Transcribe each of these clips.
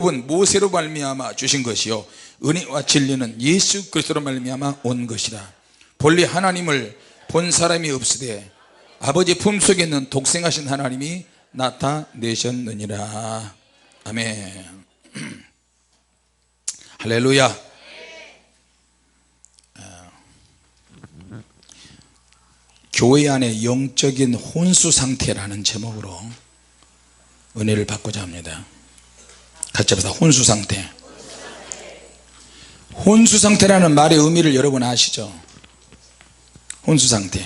모세로 말미암아 주신 것이요 은혜와 진리는 예수 그리스도로 말미암아 온 것이라. 본래 하나님을 본 사람이 없으되 아버지 품속에 있는 독생하신 하나님이 나타내셨느니라. 아멘. 할렐루야. 교회 안에 영적인 혼수 상태라는 제목으로 은혜를 받고자 합니다. 같이 합시다. 혼수 상태. 혼수 상태라는 말의 의미를 여러분 아시죠? 혼수 상태.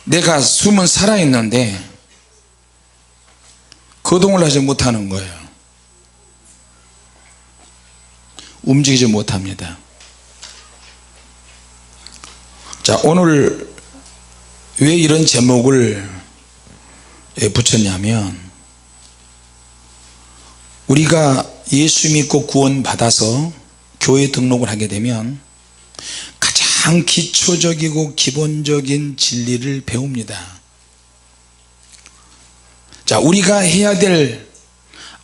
내가 숨은 살아있는데 거동을 하지 못하는 거예요. 움직이지 못합니다. 자, 오늘 왜 이런 제목을 붙였냐면, 우리가 예수 믿고 구원 받아서 교회 등록을 하게 되면 가장 기초적이고 기본적인 진리를 배웁니다. 자, 우리가 해야 될,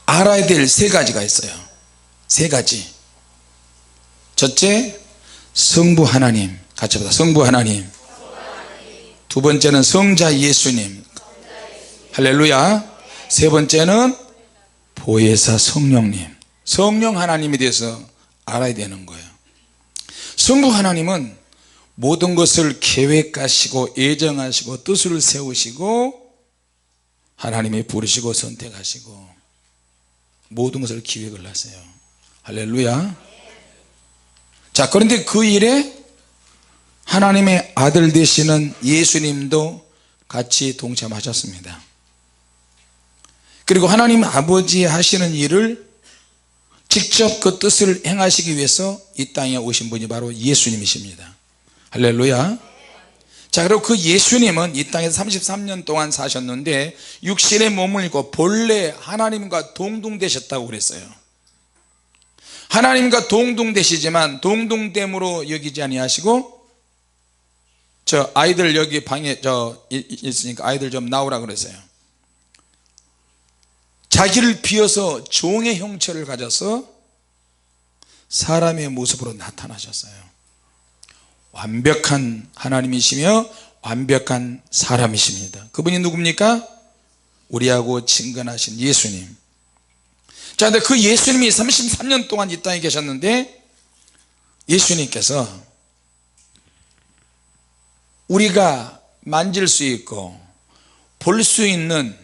알아야 될 세 가지가 있어요. 세 가지. 첫째, 성부 하나님. 같이 보자. 성부 하나님. 두 번째는 성자 예수님. 할렐루야. 세 번째는 보혜사 성령님. 성령 하나님에 대해서 알아야 되는 거예요. 성부 하나님은 모든 것을 계획하시고 예정하시고 뜻을 세우시고 하나님이 부르시고 선택하시고 모든 것을 기획을 하세요. 할렐루야. 자, 그런데 그 일에 하나님의 아들 되시는 예수님도 같이 동참하셨습니다. 그리고 하나님 아버지 하시는 일을 직접 그 뜻을 행하시기 위해서 이 땅에 오신 분이 바로 예수님이십니다. 할렐루야. 자, 그리고 그 예수님은 이 땅에서 33년 동안 사셨는데 육신의 몸을 입고 본래 하나님과 동등되셨다고 그랬어요. 하나님과 동등되시지만 동등됨으로 여기지 아니하시고, 저 아이들 여기 방에 있으니까 아이들 좀 나오라 그랬어요. 자기를 비워서 종의 형체를 가져서 사람의 모습으로 나타나셨어요. 완벽한 하나님이시며 완벽한 사람이십니다. 그분이 누굽니까? 우리하고 친근하신 예수님. 자, 근데 그 예수님이 33년 동안 이 땅에 계셨는데, 예수님께서 우리가 만질 수 있고 볼 수 있는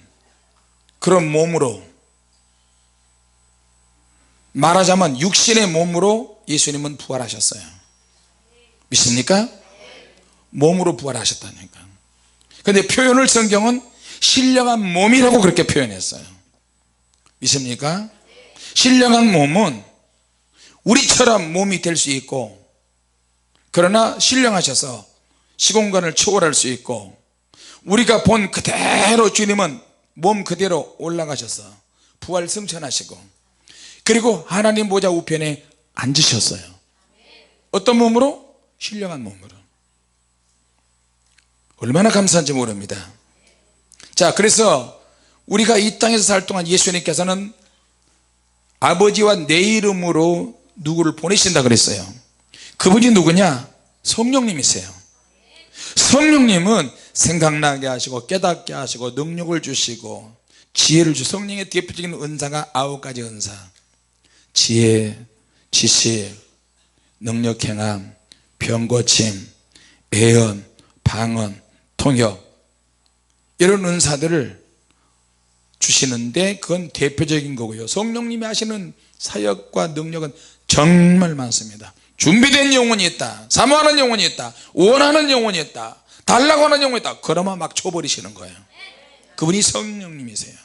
그런 몸으로, 말하자면 육신의 몸으로 예수님은 부활하셨어요. 믿습니까? 몸으로 부활하셨다니까. 그런데 표현을 성경은 신령한 몸이라고 그렇게 표현했어요. 믿습니까? 신령한 몸은 우리처럼 몸이 될 수 있고, 그러나 신령하셔서 시공간을 초월할 수 있고, 우리가 본 그대로 주님은 몸 그대로 올라가셔서 부활 승천하시고, 그리고 하나님 보좌 우편에 앉으셨어요. 어떤 몸으로? 신령한 몸으로. 얼마나 감사한지 모릅니다. 자, 그래서 우리가 이 땅에서 살 동안 예수님께서는 아버지와 내 이름으로 누구를 보내신다 그랬어요. 그분이 누구냐? 성령님이세요. 성령님은 생각나게 하시고 깨닫게 하시고 능력을 주시고 지혜를 주시고, 성령의 대표적인 은사가 9가지 은사. 지혜, 지식, 능력 행함, 병고침, 애언, 방언, 통역, 이런 은사들을 주시는데 그건 대표적인 거고요. 성령님이 하시는 사역과 능력은 정말 많습니다. 준비된 영혼이 있다, 사모하는 영혼이 있다, 원하는 영혼이 있다, 달라고 하는 영혼이 있다, 그러면 막 쳐버리시는 거예요. 그분이 성령님이세요.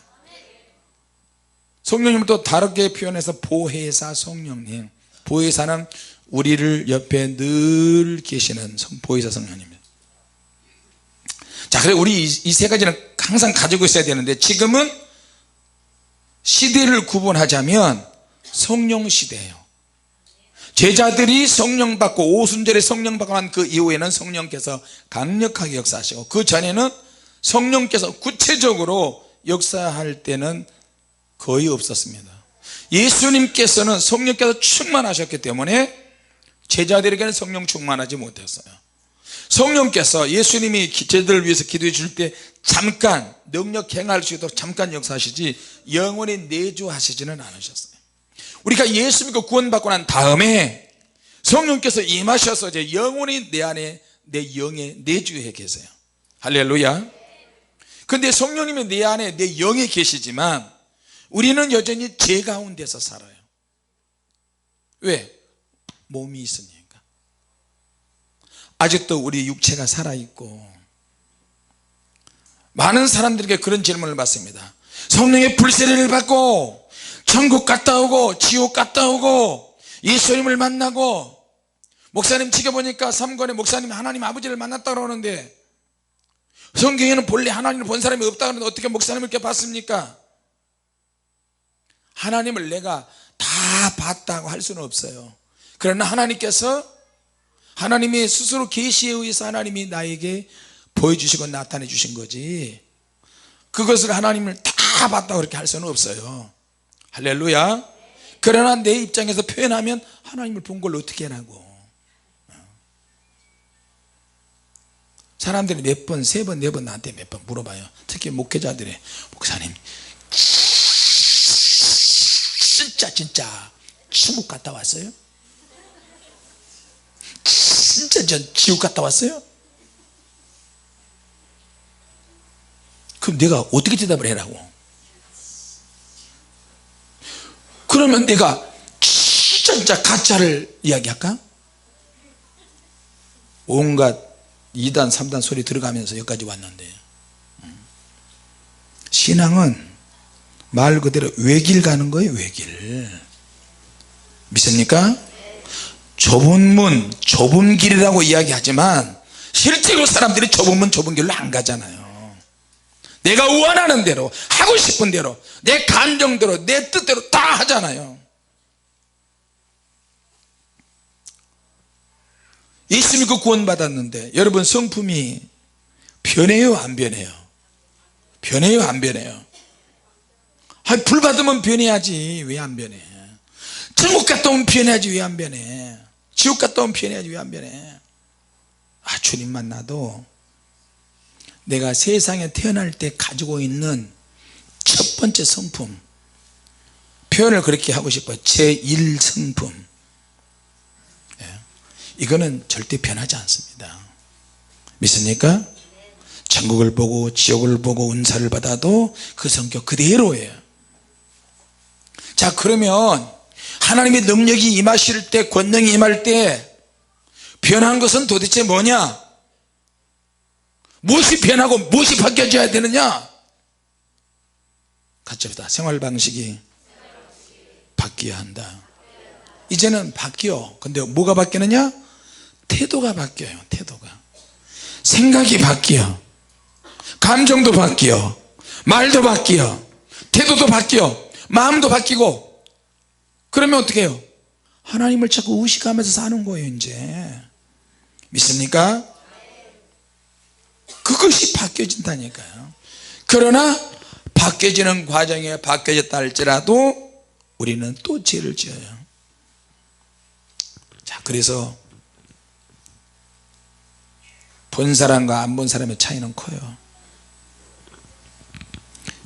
성령님을 또 다르게 표현해서 보혜사 성령님. 보혜사는 우리를 옆에 늘 계시는 보혜사 성령님입니다. 자, 그래서 우리 이 세 가지는 항상 가지고 있어야 되는데, 지금은 시대를 구분하자면 성령 시대예요. 제자들이 성령 받고 오순절에 성령 받고 난 그 이후에는 성령께서 강력하게 역사하시고, 그 전에는 성령께서 구체적으로 역사할 때는 거의 없었습니다. 예수님께서는 성령께서 충만하셨기 때문에 제자들에게는 성령 충만하지 못했어요. 성령께서 예수님이 제자들을 위해서 기도해 줄 때 잠깐 능력 행할 수 있도록 잠깐 역사하시지 영원히 내주하시지는 않으셨어요. 우리가 예수 믿고 구원받고 난 다음에 성령께서 임하셔서 이제 영원히 내 안에 내 영에 내주해 계세요. 할렐루야. 근데 성령님이 내 안에 내 영에 계시지만 우리는 여전히 죄 가운데서 살아요. 왜? 몸이 있으니까. 아직도 우리 육체가 살아있고. 많은 사람들에게 그런 질문을 받습니다. 성령의 불세례를 받고 천국 갔다 오고 지옥 갔다 오고 예수님을 만나고, 목사님 지켜보니까 3권에 목사님이 하나님 아버지를 만났다고 그러는데 성경에는 본래 하나님을 본 사람이 없다고 하는데 어떻게 목사님을 이렇게 봤습니까? 하나님을 내가 다 봤다고 할 수는 없어요. 그러나 하나님이 스스로 계시에 의해서 하나님이 나에게 보여주시고 나타내 주신 거지, 그것을 하나님을 다 봤다고 그렇게 할 수는 없어요. 할렐루야. 그러나 내 입장에서 표현하면 하나님을 본 걸 어떻게 하라고. 사람들이 몇 번, 3번, 4번 나한테 몇 번 물어봐요. 특히 목회자들이, 목사님 진짜 천국 갔다 왔어요? 진짜 전 지옥 갔다 왔어요? 그럼 내가 어떻게 대답을 해라고? 그러면 내가 진짜 가짜를 이야기할까? 온갖 2단 3단 소리 들어가면서 여기까지 왔는데, 신앙은 말 그대로 외길 가는 거예요. 외길. 믿습니까? 좁은 문 좁은 길이라고 이야기하지만 실제로 사람들이 좁은 문 좁은 길로 안 가잖아요. 내가 원하는 대로 하고 싶은 대로 내 감정대로 내 뜻대로 다 하잖아요. 예수 믿고 구원받았는데 여러분 성품이 변해요 안 변해요? 변해요 안 변해요? 불 받으면 변해야지 왜 안 변해? 천국 갔다 오면 변해야지 왜 안 변해? 지옥 갔다 오면 변해야지 왜 안 변해? 주님 만나도 내가 세상에 태어날 때 가지고 있는 첫 번째 성품, 표현을 그렇게 하고 싶어요. 제1성품. 이거는 절대 변하지 않습니다. 믿습니까? 천국을 보고 지옥을 보고 은사를 받아도 그 성격 그대로예요. 자, 그러면 하나님의 능력이 임하실 때, 권능이 임할 때 변한 것은 도대체 뭐냐? 무엇이 변하고 무엇이 바뀌어져야 되느냐? 같이 합시다. 생활 방식이 바뀌어야 한다. 이제는 바뀌어. 근데 뭐가 바뀌느냐? 태도가 바뀌어요. 태도가. 생각이 바뀌어. 감정도 바뀌어. 말도 바뀌어. 태도도 바뀌어. 마음도 바뀌고. 그러면 어떻게 해요? 하나님을 자꾸 의식하면서 사는 거예요. 이제 믿습니까? 그것이 바뀌어진다니까요. 그러나 바뀌어지는 과정에 바뀌어졌다 할지라도 우리는 또 죄를 지어요. 자, 그래서 본 사람과 안 본 사람의 차이는 커요.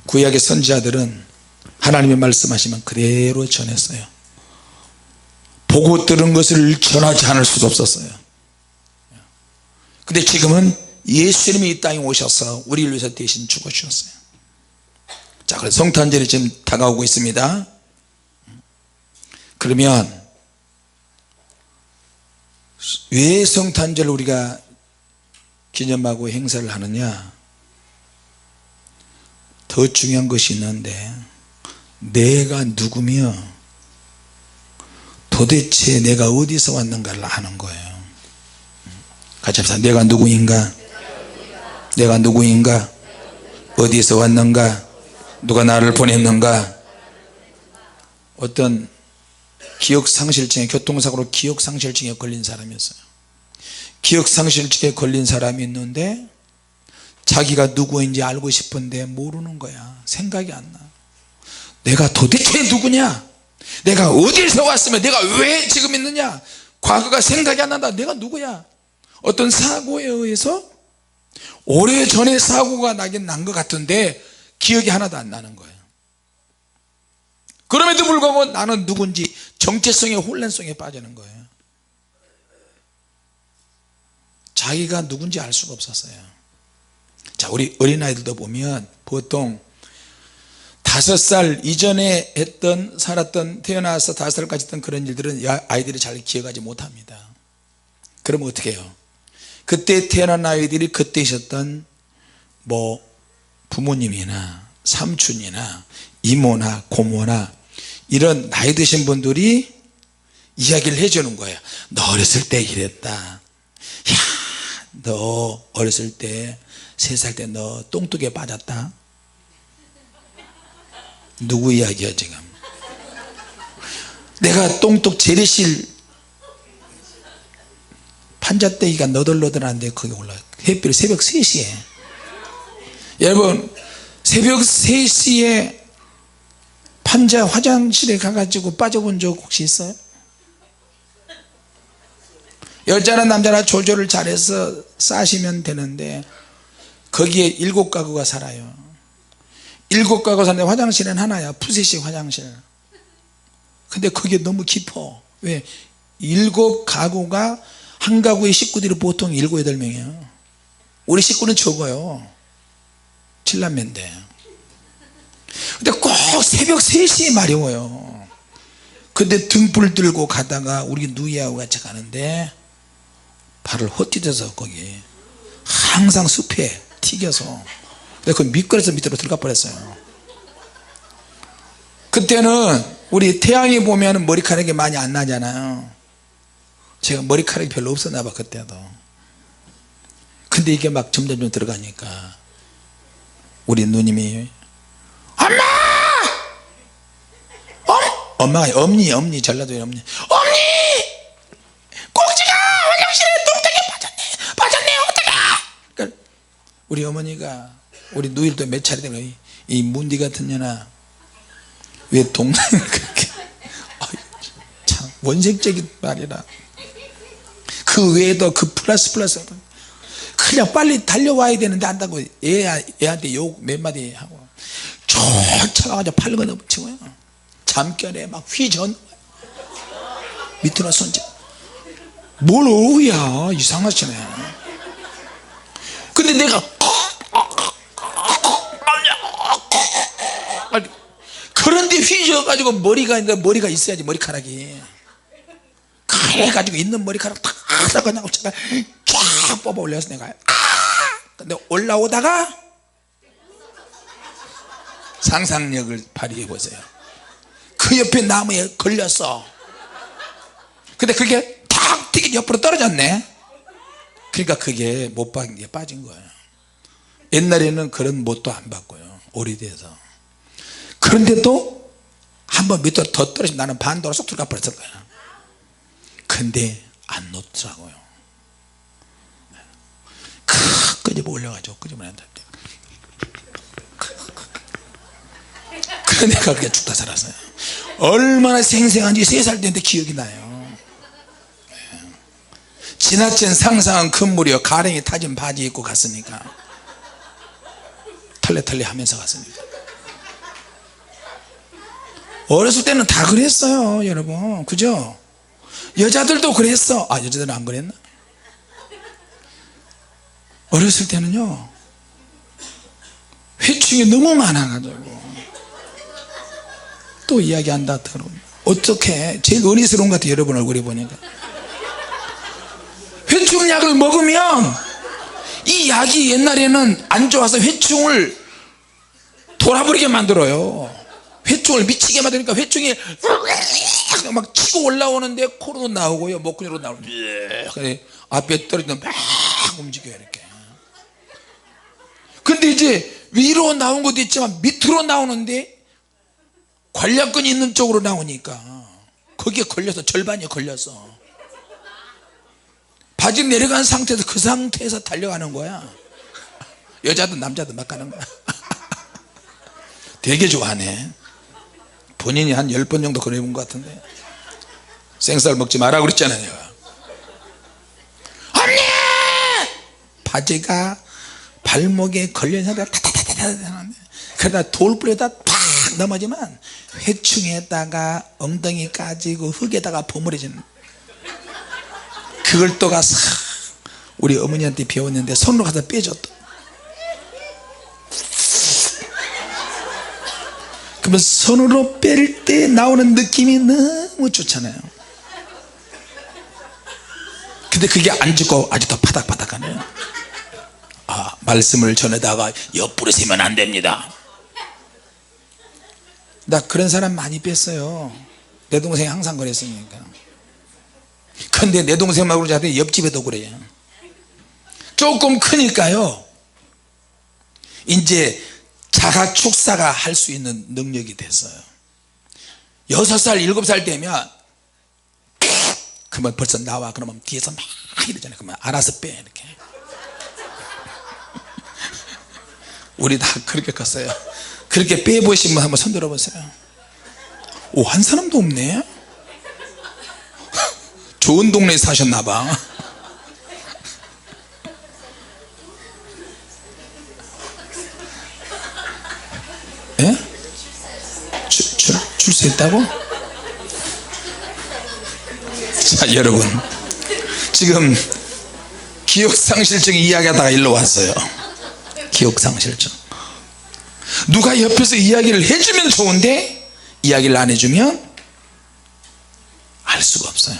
구약의 선지자들은 하나님의 말씀하시면 그대로 전했어요. 보고 들은 것을 전하지 않을 수도 없었어요. 근데 지금은 예수님이 이 땅에 오셔서 우리를 위해서 대신 죽어주셨어요. 자, 그래서 성탄절이 지금 다가오고 있습니다. 그러면 왜 성탄절을 우리가 기념하고 행사를 하느냐? 더 중요한 것이 있는데, 내가 누구며 도대체 내가 어디서 왔는가를 아는 거예요. 같이 합시다. 내가 누구인가? 내가 누구인가? 어디서 왔는가? 누가 나를 보냈는가? 어떤 기억상실증에, 교통사고로 기억상실증에 걸린 사람이었어요. 기억상실증에 걸린 사람이 있는데 자기가 누구인지 알고 싶은데 모르는 거야. 생각이 안 나. 내가 도대체 누구냐, 내가 어디에서 왔으면 내가 왜 지금 있느냐, 과거가 생각이 안 난다. 내가 누구야. 어떤 사고에 의해서 오래전에 사고가 나긴 난 것 같은데 기억이 하나도 안 나는 거예요. 그럼에도 불구하고 나는 누군지 정체성의 혼란성에 빠지는 거예요. 자기가 누군지 알 수가 없었어요. 자, 우리 어린아이들도 보면 보통 5살 이전에 했던, 살았던, 태어나서 5살까지 했던 그런 일들은 아이들이 잘 기억하지 못합니다. 그러면 어떻게 해요? 그때 태어난 아이들이 그때 있었던 뭐 부모님이나 삼촌이나 이모나 고모나 이런 나이 드신 분들이 이야기를 해주는 거예요. 너 어렸을 때 이랬다. 야, 너 어렸을 때 3살 때 너 똥뚝에 빠졌다. 누구 이야기야 지금? 내가 똥뚝 재래실 판자떼기가 너덜너덜한데 거기 올라, 햇빛 새벽 3시에. 여러분, 새벽 3시에 판자 화장실에 가가지고 빠져본 적 혹시 있어요? 여자나 남자나 조절을 잘해서 싸시면 되는데 거기에 7가구가 살아요. 7가구 사는데 화장실은 하나야. 푸세식 화장실. 근데 그게 너무 깊어. 왜? 7가구가 한 가구의 식구들이 보통 7, 8명이에요 우리 식구는 적어요. 7남매인데. 근데 꼭 새벽 3시에 마려워요. 근데 등불 들고 가다가 우리 누이하고 같이 가는데 발을 헛디뎌서 거기 항상 숲에 튀겨서, 근데 그 미끄러져서 밑으로 들어가 버렸어요. 그때는 우리 태양이 보면 머리카락이 많이 안 나잖아요. 제가 머리카락이 별로 없었나 봐 그때도. 근데 이게 막 점점 들어가니까 우리 누님이 엄마! 엄마가 엄니 전라도의 엄니, 꼭지가 화장실에 똥땡이 빠졌네 어떡해. 그러니까 우리 어머니가 우리 누이도 몇 차례 되면 이 문디 같은 년아 왜 동생을 그렇게 참 원색적인 말이라. 그 외에도 그 플러스 그냥 빨리 달려와야 되는데 안다고 애한테 욕 몇 마디 하고 쫓아가가지고 팔로 넘치고요. 잠결에 막 휘전 밑으로 손짓. 뭘 어우야 이상하시네. 근데 내가 그런데 휘저어가지고 머리가 있어야지. 머리카락이 그래가지고 있는 머리카락 다 그냥 제가 쫙 뽑아 올려서 내가 근데 올라오다가 상상력을 발휘해 보세요. 그 옆에 나무에 걸렸어. 근데 그게 탁 튀긴 옆으로 떨어졌네. 그러니까 그게 못 박은 게 빠진 거예요. 옛날에는 그런 못도 안 받고요 오래돼서. 그런데도 한번 밑으로 더 떨어지면 나는 반도로 쏙 들어가 버렸을 거야. 근데 안 놓더라고요. 끄집어 올려가지고 끄집어낸다. 그래 내가 그게 죽다 살았어요. 얼마나 생생한지 3살 됐는데 기억이 나요. 지나친 상상한 건물이요. 가랭이 타진 바지 입고 갔으니까 털레 하면서 갔으니까. 어렸을 때는 다 그랬어요 여러분, 그죠? 여자들도 그랬어. 여자들은 안 그랬나? 어렸을 때는요 회충이 너무 많아가지고 또 이야기한다 들어오면 어떻게 제일 어리스러운 것 같아요. 여러분 얼굴이 보니까 회충약을 먹으면 이 약이 옛날에는 안 좋아서 회충을 돌아버리게 만들어요. 회충을 미치게 만드니까 회충이 막 치고 올라오는데 코로 나오고요 목구멍으로 나오고 앞에 떨어지면 막 움직여요 이렇게. 근데 이제 위로 나온 것도 있지만 밑으로 나오는데 관략근이 있는 쪽으로 나오니까 거기에 걸려서 절반이 걸려서 바지 내려간 상태에서 그 상태에서 달려가는 거야. 여자든 남자든 막 가는 거야. 되게 좋아하네. 본인이 한 10번 정도 그래본 것 같은데 생쌀 먹지 마라 그랬잖아요. 언니 바지가 발목에 걸려서 타타타타타 그러다 돌부려다 팍 넘어지면 회충에다가 엉덩이 까지고 흙에다가 버무려지는 그걸 또 가서 우리 어머니한테 배웠는데 손으로 가서 빼줬다. 그러면 손으로 뺄 때 나오는 느낌이 너무 좋잖아요. 근데 그게 안 죽고 아직도 파닥파닥하네요. 아, 말씀을 전에다가 옆으로 세면 안 됩니다. 나 그런 사람 많이 뺐어요. 내 동생이 항상 그랬으니까. 근데 내 동생만 그러지 않는데 옆집에도 그래요. 조금 크니까요 이제 자가 축사가 할 수 있는 능력이 됐어요. 6살 7살 되면 그러면 벌써 나와 그러면 뒤에서 막 이러잖아요. 그러면 알아서 빼 이렇게. 우리 다 그렇게 컸어요. 그렇게 빼보신 분 한번 손 들어보세요. 오, 한 사람도 없네. 좋은 동네에 사셨나봐. 예? 출세했다고? 자, 여러분 지금 기억상실증 이야기하다가 일로 왔어요. 기억상실증. 누가 옆에서 이야기를 해주면 좋은데 이야기를 안 해주면 알 수가 없어요.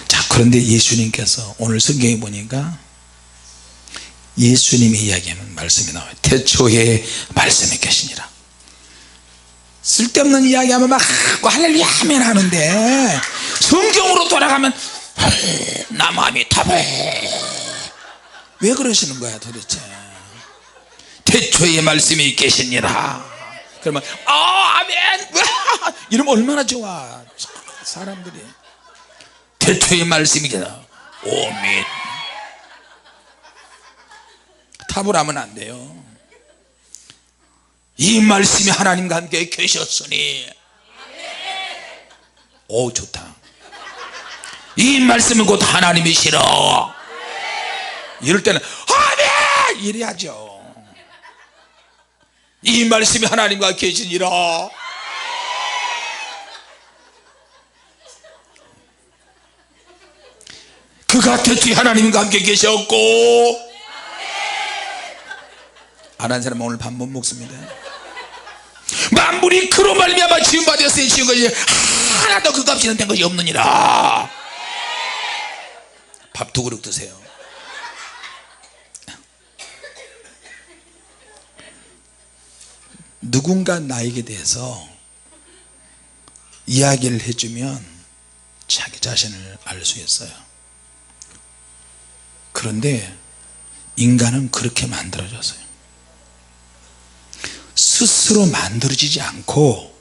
자, 그런데 예수님께서 오늘 성경에 보니까 예수님이 이야기하는 말씀이 나와요. 태초에 말씀이 계시니라. 쓸데없는 이야기하면 막 할렐루야 하면 하는데 성경으로 돌아가면 나 마음이 답해. 왜 그러시는 거야 도대체. 태초에 말씀이 계시니라 그러면 아멘 이러면 얼마나 좋아. 사람들이 태초에 말씀이 계시니라 오멘. 답을 하면 안 돼요. 이 말씀이 하나님과 함께 계셨으니 오 좋다. 이 말씀은 곧 하나님이시라. 이럴 때는 아멘 이래야죠. 이 말씀이 하나님과 계시니라. 그가 태초에 하나님과 함께 계셨고. 안 한 사람은 오늘 밥 못 먹습니다. 만물이 그로 말미암아 지음 받았으니 지은 것이 하나도 그 값이 된 것이 없느니라. 밥 2그릇 드세요. 누군가 나에게 대해서 이야기를 해주면 자기 자신을 알 수 있어요. 그런데 인간은 그렇게 만들어졌어요. 스스로 만들어지지 않고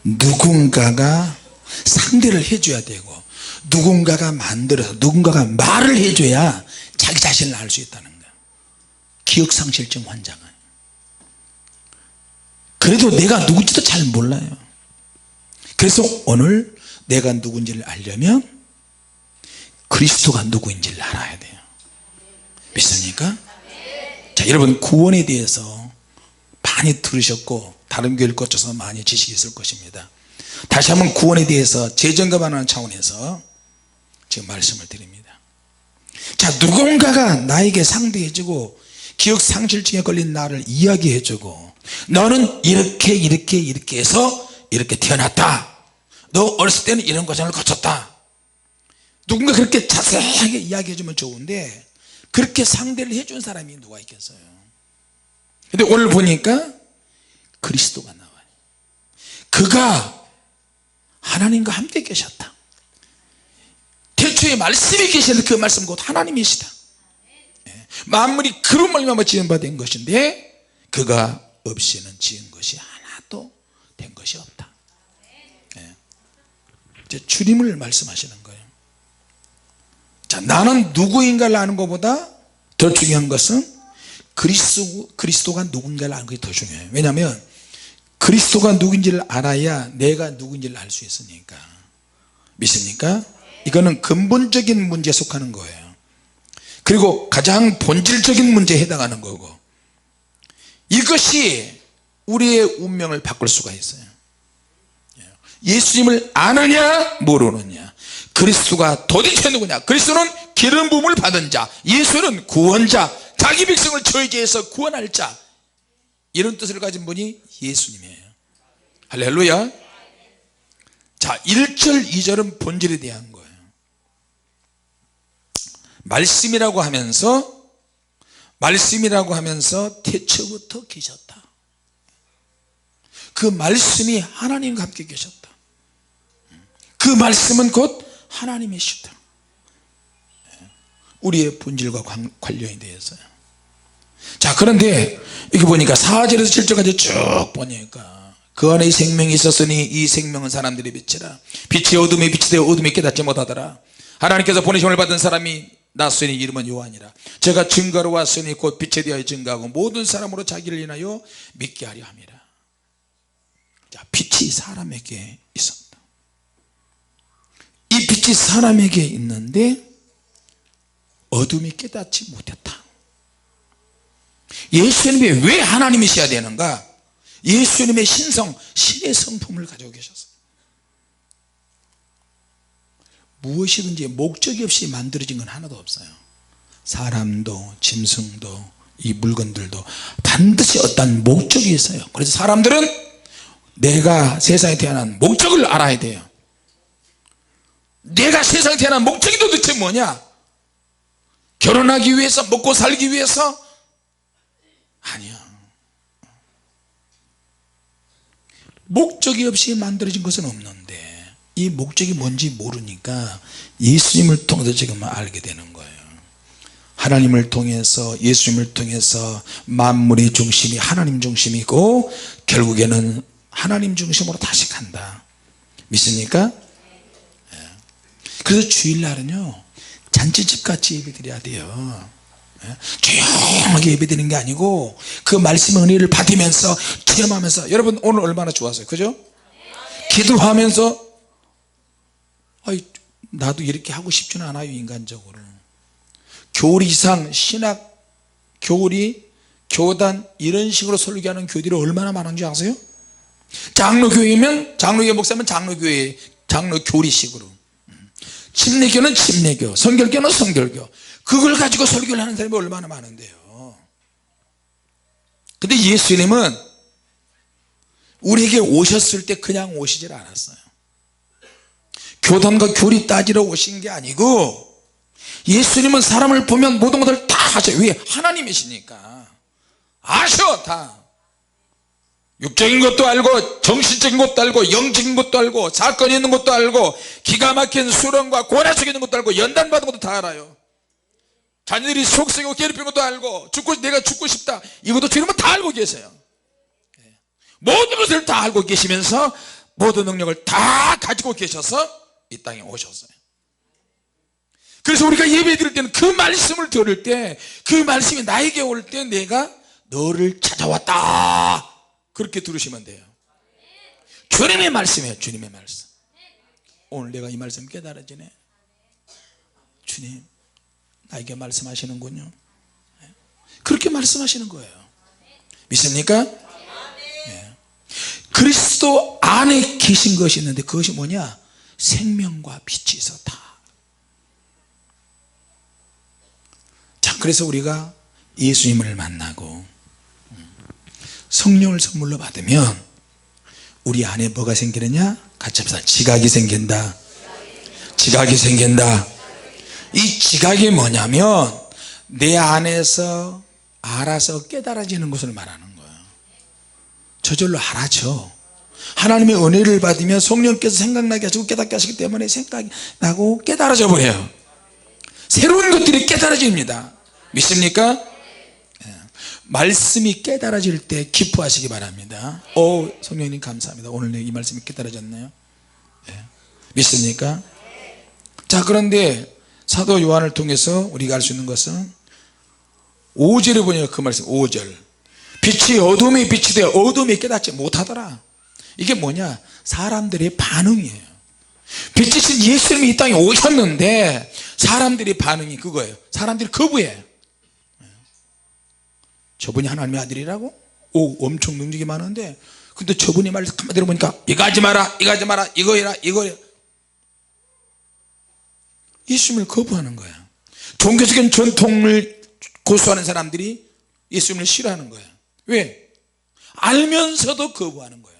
누군가가 상대를 해줘야 되고 누군가가 만들어서 누군가가 말을 해줘야 자기 자신을 알 수 있다는 거예요. 기억상실증 환자가. 그래도 내가 누군지도 잘 몰라요. 그래서 오늘 내가 누군지를 알려면 그리스도가 누구인지를 알아야 돼요. 믿습니까? 자, 여러분 구원에 대해서 많이 들으셨고 다른 교회를 거쳐서 많이 지식이 있을 것입니다. 다시 한번 구원에 대해서 재점검하는 차원에서 지금 말씀을 드립니다. 자, 누군가가 나에게 상대해주고 기억상실증에 걸린 나를 이야기해주고 너는 이렇게 해서 이렇게 태어났다. 너 어렸을 때는 이런 과정을 거쳤다. 누군가 그렇게 자세하게 이야기해주면 좋은데 그렇게 상대를 해준 사람이 누가 있겠어요. 근데 오늘 보니까 그리스도가 나와요. 그가 하나님과 함께 계셨다. 태초에 말씀이 계셨는데 그 말씀은 곧 하나님이시다. 만물이 그로 말미암아 지은 바 된 것인데 그가 없이는 지은 것이 하나도 된 것이 없다. 이제 주님을 말씀하시는 거예요. 자, 나는 누구인가를 아는 것보다 더 중요한 것은 그리스도가 누군가를 아는 것이 더 중요해요. 왜냐하면 그리스도가 누군지를 알아야 내가 누군지를 알 수 있으니까. 믿습니까? 이거는 근본적인 문제에 속하는 거예요. 그리고 가장 본질적인 문제에 해당하는 거고, 이것이 우리의 운명을 바꿀 수가 있어요. 예수님을 아느냐 모르느냐. 그리스도가 도대체 누구냐. 그리스도는 기름 부음을 받은 자, 예수는 구원자, 자기 백성을 저희 죄에서 구원할 자, 이런 뜻을 가진 분이 예수님이에요. 할렐루야. 자, 1절 2절은 본질에 대한 거예요. 말씀이라고 하면서 태초부터 계셨다. 그 말씀이 하나님과 함께 계셨다. 그 말씀은 곧 하나님이시다. 우리의 본질과 관련이 되어 있어요. 자, 그런데 이렇게 보니까 4절에서 7절까지 쭉 보니까 그 안에 생명이 있었으니 이 생명은 사람들의 빛이라. 빛이 어둠에 빛이 되어 어둠이 깨닫지 못하더라. 하나님께서 보내심을 받은 사람이 났으니 이름은 요한이라. 제가 증거로 왔으니 곧 빛에 대하여 증거하고 모든 사람으로 자기를 인하여 믿게 하려 함이라. 자, 빛이 사람에게 있었다. 이 빛이 사람에게 있는데 어둠이 깨닫지 못했다. 예수님이 왜 하나님이셔야 되는가? 예수님의 신성, 신의 성품을 가지고 계셨어요. 무엇이든지 목적이 없이 만들어진 건 하나도 없어요. 사람도 짐승도 이 물건들도 반드시 어떤 목적이 있어요. 그래서 사람들은 내가 세상에 태어난 목적을 알아야 돼요. 내가 세상에 태어난 목적이 도대체 뭐냐? 결혼하기 위해서, 먹고 살기 위해서? 아니야. 목적이 없이 만들어진 것은 없는데 이 목적이 뭔지 모르니까 예수님을 통해서 지금 알게 되는 거예요. 하나님을 통해서, 예수님을 통해서 만물의 중심이 하나님 중심이고 결국에는 하나님 중심으로 다시 간다. 믿습니까? 그래서 주일날은요 잔치집 같이 예배 드려야 돼요. 조용하게 예배 드리는 게 아니고 그 말씀의 은혜를 받으면서 체험하면서. 여러분 오늘 얼마나 좋았어요, 그죠? 기도하면서 나도 이렇게 하고 싶지는 않아요. 인간적으로 교리 이상 신학 교리 교단 이런 식으로 설교하는 교회들이 얼마나 많은지 아세요? 장로교회면 장로교회 목사면 장로교회 장로교리식으로, 침례교는 침례교, 성결교는 성결교, 그걸 가지고 설교를 하는 사람이 얼마나 많은데요. 근데 예수님은 우리에게 오셨을 때 그냥 오시질 않았어요. 교단과 교리 따지러 오신 게 아니고 예수님은 사람을 보면 모든 것을 다 하셔요. 왜? 하나님이시니까 아셔. 다 육적인 것도 알고 정신적인 것도 알고 영적인 것도 알고 사건이 있는 것도 알고 기가 막힌 수렁과 고난 속에 있는 것도 알고 연단받은 것도 다 알아요. 자녀들이 속썩이고 괴롭히는 것도 알고 내가 죽고 싶다 이것도 주님은 다 알고 계세요. 모든 것을 다 알고 계시면서 모든 능력을 다 가지고 계셔서 이 땅에 오셨어요. 그래서 우리가 예배 드릴 때는 그 말씀을 들을 때, 그 말씀이 나에게 올 때 내가 너를 찾아왔다 그렇게 들으시면 돼요. 주님의 말씀이에요. 주님의 말씀. 오늘 내가 이 말씀 깨달아지네. 주님 나에게 말씀하시는군요. 그렇게 말씀하시는 거예요. 믿습니까? 네. 그리스도 안에 계신 것이 있는데 그것이 뭐냐? 생명과 빛이 있었다. 자, 그래서 우리가 예수님을 만나고 성령을 선물로 받으면 우리 안에 뭐가 생기느냐? 같이 합시다. 지각이 생긴다. 지각이 생긴다. 이 지각이 뭐냐면 내 안에서 알아서 깨달아지는 것을 말하는 거예요. 저절로 알아죠. 하나님의 은혜를 받으면 성령께서 생각나게 하시고 깨닫게 하시기 때문에 생각이 나고 깨달아져 버려요. 새로운 것들이 깨달아집니다. 믿습니까? 말씀이 깨달아질 때 기뻐하시기 바랍니다. 성령님 감사합니다. 오늘 이 말씀이 깨달아졌네요. 믿습니까? 자, 그런데 사도 요한을 통해서 우리가 알 수 있는 것은 5절에 보니까 그 말씀, 5절 빛이 어둠에 빛이 되어 어둠이 깨닫지 못하더라. 이게 뭐냐, 사람들의 반응이에요. 빛이신 예수님이 이 땅에 오셨는데 사람들의 반응이 그거예요. 사람들이 거부해. 저분이 하나님의 아들이라고? 오, 엄청 능력이 많은데 근데 저분이 말을 가만히 들어보니까 이거 하지 마라, 이거 하지 마라, 이거 해라, 이거 해라. 예수님을 거부하는 거야. 종교적인 전통을 고수하는 사람들이 예수님을 싫어하는 거야. 왜? 알면서도 거부하는 거야.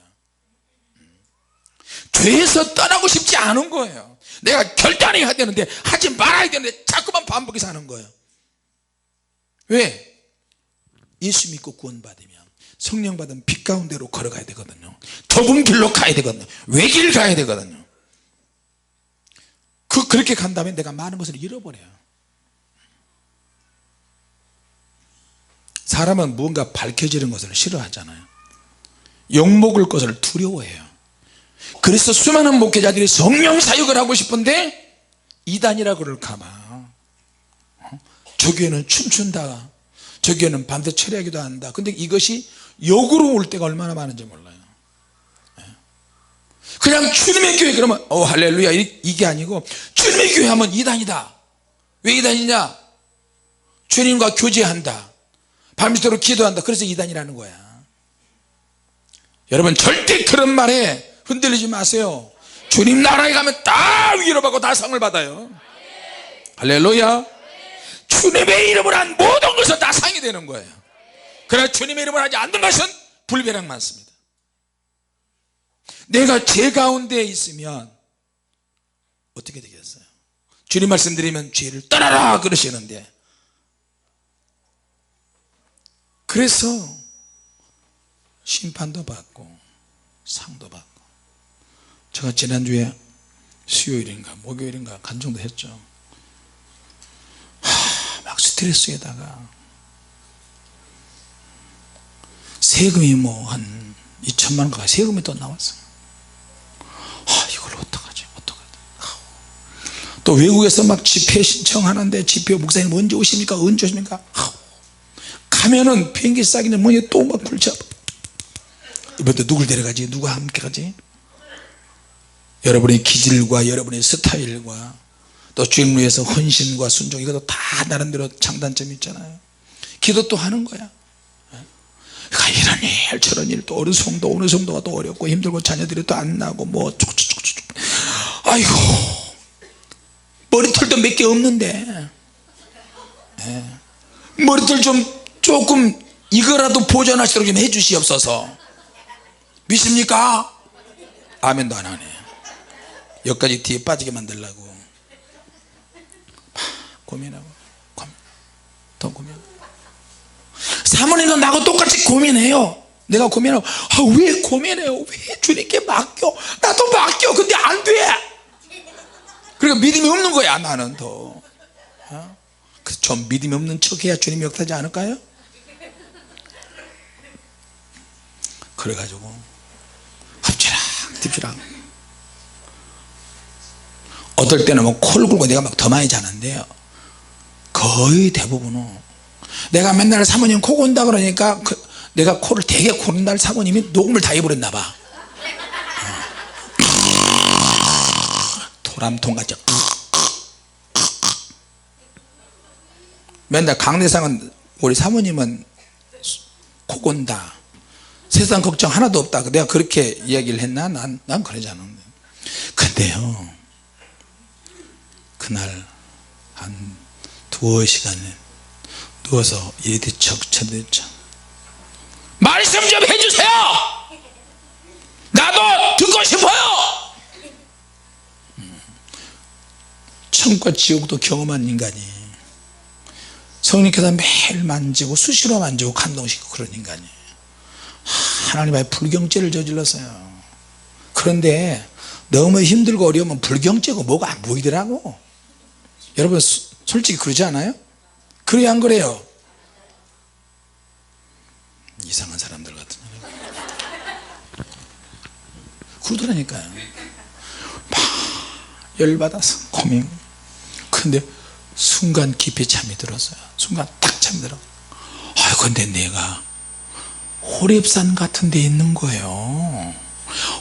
죄에서 떠나고 싶지 않은 거예요. 내가 결단을 해야 되는데 하지 말아야 되는데 자꾸만 반복해서 하는 거예요. 왜? 예수 믿고 구원받으면 성령 받은 빛 가운데로 걸어가야 되거든요. 좁은 길로 가야 되거든요. 외길 가야 되거든요. 그렇게 간다면 내가 많은 것을 잃어버려요. 사람은 무언가 밝혀지는 것을 싫어하잖아요. 욕먹을 것을 두려워해요. 그래서 수많은 목회자들이 성령 사역을 하고 싶은데 이단이라 그럴까봐 저 교회는 춤춘다, 저 교회는 반대 철회하기도 한다. 근데 이것이 욕으로 올 때가 얼마나 많은지 몰라요. 그냥 주님의 교회 그러면 할렐루야 이게 아니고 주님의 교회 하면 이단이다. 왜 이단이냐? 주님과 교제한다, 밤새도록 기도한다, 그래서 이단이라는 거야. 여러분 절대 그런 말에 흔들리지 마세요. 주님 나라에 가면 다 위로받고 다 상을 받아요. 할렐루야. 주님의 이름을 한 모든 것은 다 상이 되는 거예요. 그러나 주님의 이름을 하지 않는 것은 불변행 많습니다. 내가 죄 가운데 있으면 어떻게 되겠어요? 주님 말씀드리면 죄를 떠나라 그러시는데, 그래서 심판도 받고 상도 받고. 제가 지난주에 수요일인가 목요일인가 간증도 했죠. 막 스트레스에다가 세금이 뭐 한 2천만 원가 세금이 또 나왔어요. 이걸 어떡하지 또 외국에서 막 집회 신청하는데 집회 목사님 언제 오십니까, 언제 오십니까? 가면은 비행기 싸기 전에 뭐냐 또 막 불쳐. 이번에 누굴 데려가지, 누가 함께 가지? 여러분의 기질과 여러분의 스타일과 또 주님을 위해서 헌신과 순종, 이것도 다 나름대로 장단점이 있잖아요. 기도 또 하는 거야. 이런 일 저런 일, 또 어느 성도가 또 어렵고 힘들고 자녀들이 또 안 나고 뭐 아이고 머리털도 몇 개 없는데 머리털 좀 조금 이거라도 보존하시도록 좀 해주시옵소서. 믿습니까? 아멘도 안 하네. 여기까지 뒤에 빠지게 만들려고 고민하고 더 고민하고. 사모님도 나하고 똑같이 고민해요. 내가 고민하고 왜 고민해요? 왜 주님께 맡겨? 나도 맡겨. 근데 안 돼. 그러니까 믿음이 없는 거야. 나는 더 좀 믿음이 없는 척해야 주님이 역사하지 않을까요? 그래가지고 딥시락 어떨 때는 뭐 코를 골고 내가 막 더 많이 자는데요, 거의 대부분은 내가 맨날 사모님 코 곤다 그러니까 내가 코를 되게 고는 날 사모님이 녹음을 다 해버렸나 봐. 도람통같이 맨날 강대상은 우리 사모님은 코 곤다, 세상 걱정 하나도 없다. 내가 그렇게 이야기를 했나? 난 그러지 않은데. 근데요, 그날 한 2시간에 누워서 이리 뒤척 말씀 좀 해주세요. 나도 듣고 싶어요. 천국과 지옥도 경험한 인간이 성령께서 매일 만지고 수시로 만지고 감동시키고 그런 인간이 하나님 앞에 불경죄를 저질렀어요. 그런데 너무 힘들고 어려우면 불경죄고 뭐가 안 보이더라고. 여러분 솔직히 그러지 않아요? 그래요, 안 그래요? 이상한 사람들 같은 그러더라니까요. 막 열받아서 고민. 근데 순간 깊이 잠이 들었어요. 순간 딱 잠이 들어. 근데 내가 호렙산 같은 데 있는 거예요.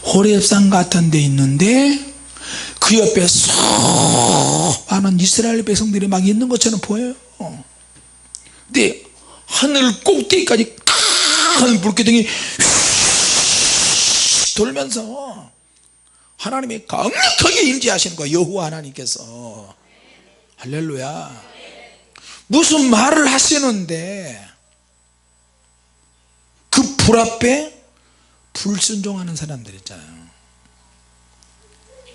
호렙산 같은 데 있는데 그 옆에 수많은 이스라엘 백성들이 막 있는 것처럼 보여요. 근데 하늘 꼭대기까지 큰 불기둥이 돌면서 하나님이 강력하게 임재하시는 거예요. 여호와 하나님께서. 할렐루야. 무슨 말을 하시는데 그 불 앞에 불순종하는 사람들 있잖아요.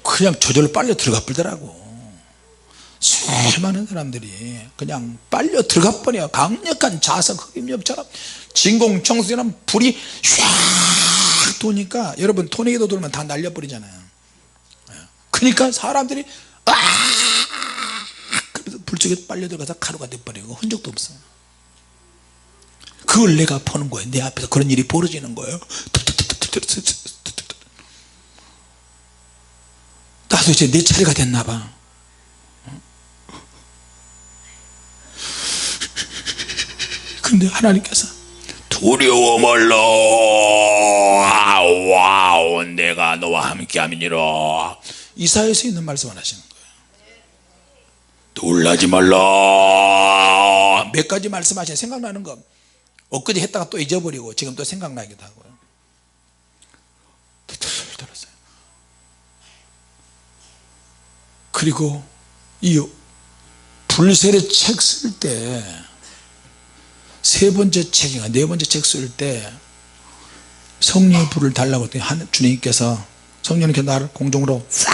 그냥 저절로 빨려 들어가 버리더라고. 수많은 사람들이 그냥 빨려 들어가 버려요. 강력한 자석 흡입력처럼 진공청소기처럼 불이 샥 도니까, 여러분 토네이도 돌면 다 날려버리잖아요. 그러니까 사람들이 그래서 불 속에 빨려 들어가서 가루가 돼버리고 흔적도 없어요. 그걸 내가 보는 거예요. 내 앞에서 그런 일이 벌어지는 거예요. 나도 이제 내 차례가 됐나 봐. 근데 하나님께서 두려워 말라, 와우, 내가 너와 함께함이니라. 이사야에서 있는 말씀을 하시는 거예요. 놀라지 말라. 몇 가지 말씀하시는, 생각나는 거 엊그제 했다가 또 잊어버리고 지금 또 생각나기도 하고요. 들었어요. 그리고 이 불세례 책 쓸 때, 세 번째 책인가 네 번째 책 쓸 때 성령의 불을 달라고 했더니 주님께서, 성령님께서 나를 공중으로 싹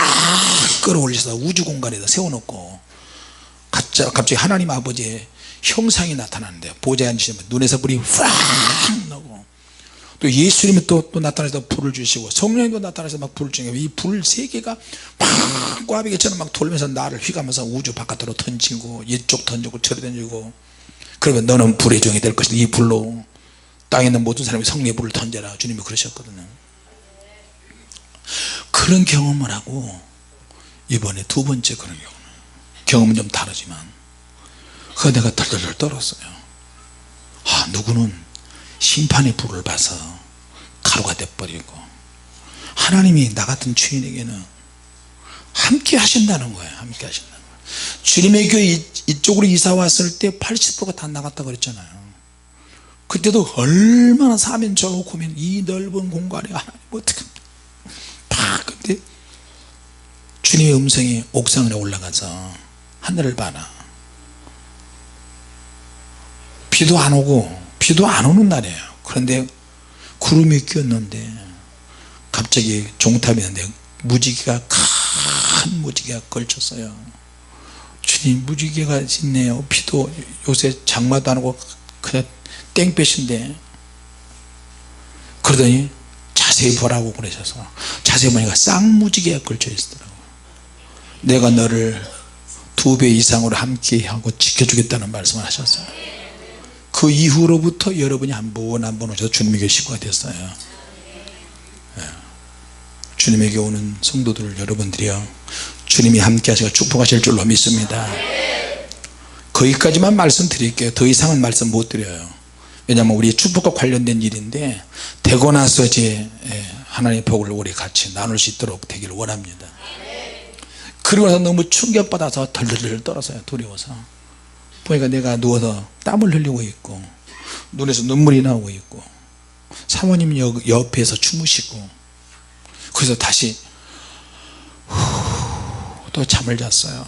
끌어올리셔서 우주 공간에다 세워놓고 갑자기 하나님 아버지의 형상이 나타나는데, 보좌에 앉으시면 눈에서 불이 팍 나고, 또 예수님이 또 나타나서 불을 주시고, 성령님도 나타나서 막 불을 주니까 이 불 세 개가 막 꽈배기처럼 막 돌면서 나를 휘가면서 우주 바깥으로 던지고, 이쪽 던지고 저리 던지고, 그러면 너는 불의 종이 될 것이다. 이 불로 땅에 있는 모든 사람이 성령의 불을 던져라. 주님이 그러셨거든요. 그런 경험을 하고, 이번에 두 번째 그런 경험은 좀 다르지만, 그거 내가 덜덜덜 떨었어요. 누구는 심판의 불을 봐서 가루가 돼버리고, 하나님이 나 같은 죄인에게는 함께 하신다는 거예요. 함께 하신다는 거예요. 주님의 교회 이쪽으로 이사 왔을 때 80%가 다 나갔다 그랬잖아요. 그때도 얼마나 사면초고 고민, 이 넓은 공간에 하나님 어떻게 다. 근데 주님의 음성이 옥상에 올라가서 하늘을 봐라. 비도 안 오고, 비도 안 오는 날이에요. 그런데 구름이 꼈는데 갑자기 종탑이 있는데 무지개가, 큰 무지개가 걸쳤어요. 주님, 무지개가 있네요. 비도 요새 장마도 안 오고 그냥 땡볕인데. 그러더니 자세히 보라고 그러셔서 자세히 보니까 쌍무지개가 걸쳐 있더라고요. 내가 너를 2배 이상으로 함께하고 지켜주겠다는 말씀을 하셨어요. 그 이후로부터 여러분이 한 번 오셔서 주님에게 식구가 됐어요. 주님에게 오는 성도들 여러분들이요, 주님이 함께 하시고 축복하실 줄로 믿습니다. 거기까지만 말씀드릴게요. 더 이상은 말씀 못 드려요. 왜냐하면 우리 축복과 관련된 일인데, 되고 나서 이제 하나님의 복을 우리 같이 나눌 수 있도록 되기를 원합니다. 그러고 나서 너무 충격받아서 덜덜덜 떨었어요. 두려워서. 보니까 내가 누워서 땀을 흘리고 있고, 눈에서 눈물이 나오고 있고, 사모님 옆에서 주무시고, 그래서 다시 또 잠을 잤어요.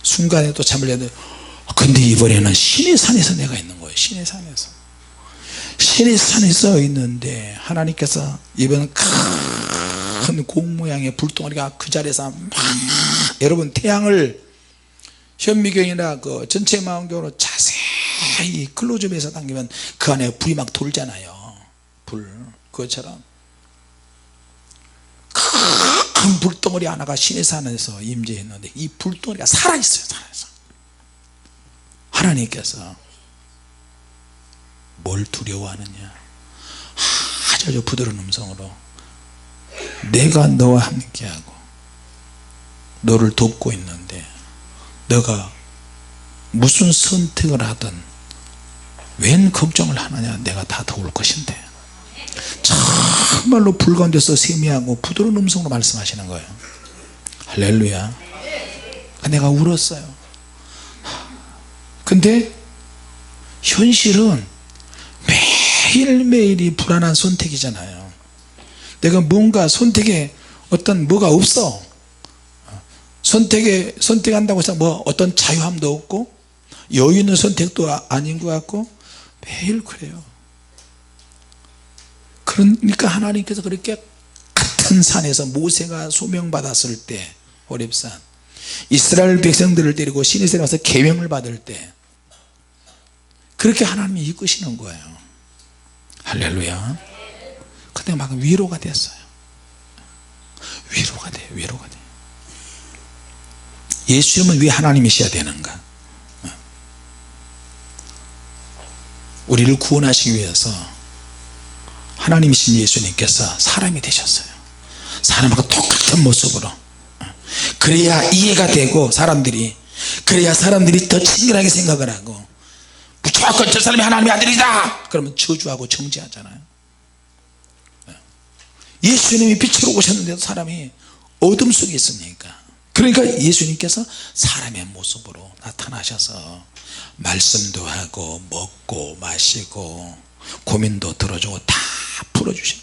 순간에 또 잠을 잤는데, 근데 이번에는 신의 산에서 내가 있는 거예요. 신의 산에서. 신의 산에서 있는데 하나님께서 이번 큰 공 모양의 불덩어리가 그 자리에서 막, 여러분 태양을 현미경이나 그 전체 망원경으로 자세히 클로즈업해서 당기면 그 안에 불이 막 돌잖아요. 불, 그것처럼 큰 불덩어리 하나가 신의 산에서 임재했는데, 이 불덩어리가 살아있어요. 살아있어. 하나님께서 뭘 두려워하느냐, 아주 부드러운 음성으로 내가 너와 함께하고 너를 돕고 있는데, 너가 무슨 선택을 하든 웬 걱정을 하느냐, 내가 다 도울 것인데. 정말로 불 가운데서 세미하고 부드러운 음성으로 말씀하시는 거예요. 할렐루야. 내가 울었어요. 근데 현실은 매일매일이 불안한 선택이잖아요. 내가 뭔가 선택에 어떤 뭐가 없어. 선택한다고 해서 뭐 어떤 자유함도 없고 여유 있는 선택도 아닌 것 같고 매일 그래요. 그러니까 하나님께서 그렇게 같은 산에서 모세가 소명받았을 때 호렙산 이스라엘 백성들을 데리고 시내산에 와서 계명을 받을 때 그렇게 하나님이 이끄시는 거예요. 할렐루야. 근데 막 위로가 됐어요. 위로가 돼요. 위로가 돼요. 예수님은 왜 하나님이셔야 되는가? 우리를 구원하시기 위해서 하나님이신 예수님께서 사람이 되셨어요. 사람하고 똑같은 모습으로. 그래야 이해가 되고 그래야 사람들이 더 친근하게 생각을 하고 무조건 저 사람이 하나님의 아들이다 그러면 저주하고 정죄하잖아요. 예수님이 빛으로 오셨는데도 사람이 어둠 속에 있습니까? 그러니까 예수님께서 사람의 모습으로 나타나셔서 말씀도 하고 먹고 마시고 고민도 들어주고 다 풀어주시는,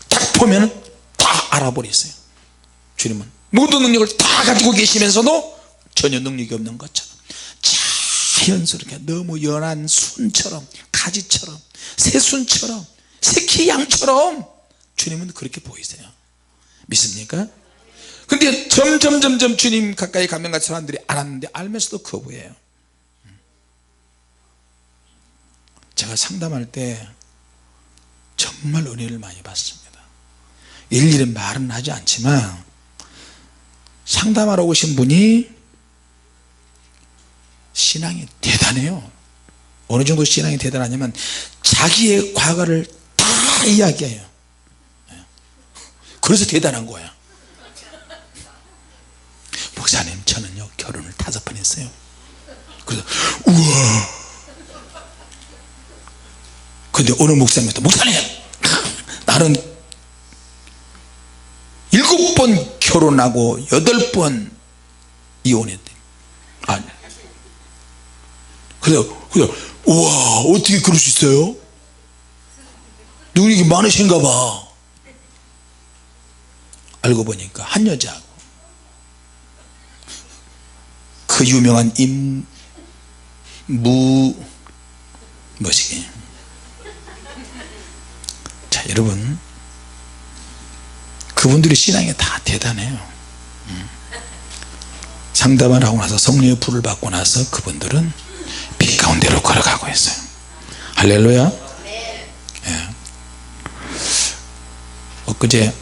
딱 보면 다 알아버렸어요. 주님은 모든 능력을 다 가지고 계시면서도 전혀 능력이 없는 것처럼 자연스럽게 너무 연한 순처럼 가지처럼 새순처럼 새끼 양처럼 주님은 그렇게 보이세요. 믿습니까? 근데 점점 주님 가까이 가면 같이 사람들이 알았는데 알면서도 거부해요. 제가 상담할 때 정말 은혜를 많이 받습니다. 일일이 말은 하지 않지만 상담하러 오신 분이 신앙이 대단해요. 어느 정도 신앙이 대단하냐면 자기의 과거를 다 이야기해요. 그래서 대단한 거야. 목사님 저는요 결혼을 5번 했어요. 그래서 우와. 근데 어느 목사님부터 목사님 나는 7번 결혼하고 8번 이혼했대. 아니. 그래서 우와 어떻게 그럴 수 있어요? 능력이 많으신가 봐. 알고 보니까 한 여자하고 그 유명한 뭐시기. 자 여러분 그분들이 신앙이 다 대단해요. 상담을 하고 나서 성령의 불을 받고 나서 그분들은 빛 가운데로 걸어가고 있어요. 할렐루야. 예. 엊그제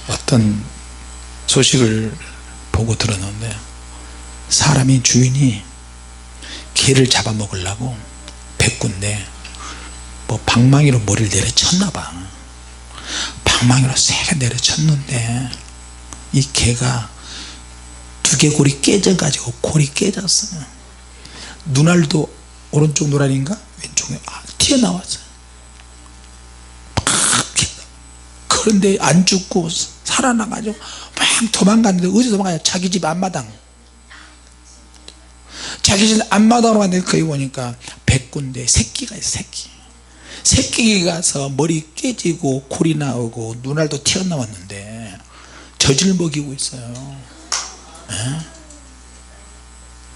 어떤 소식을 보고 들었는데 사람이 주인이 개를 잡아먹으려고 백군데 뭐 방망이로 머리를 내려쳤나봐. 방망이로 세게 내려쳤는데 이 개가 두개골이 깨져가지고 골이 깨졌어요. 눈알도 오른쪽 눈알인가 왼쪽에 튀어나왔어요. 그런데 안 죽고 살아나가지고 막 도망갔는데 어디서 도망가냐. 자기 집 앞마당. 자기 집 앞마당으로 갔는데 거기 보니까 백군데 새끼가 있어. 새끼가 가서 머리 깨지고 골이 나오고 눈알도 튀어나왔는데 젖을 먹이고 있어요. 에?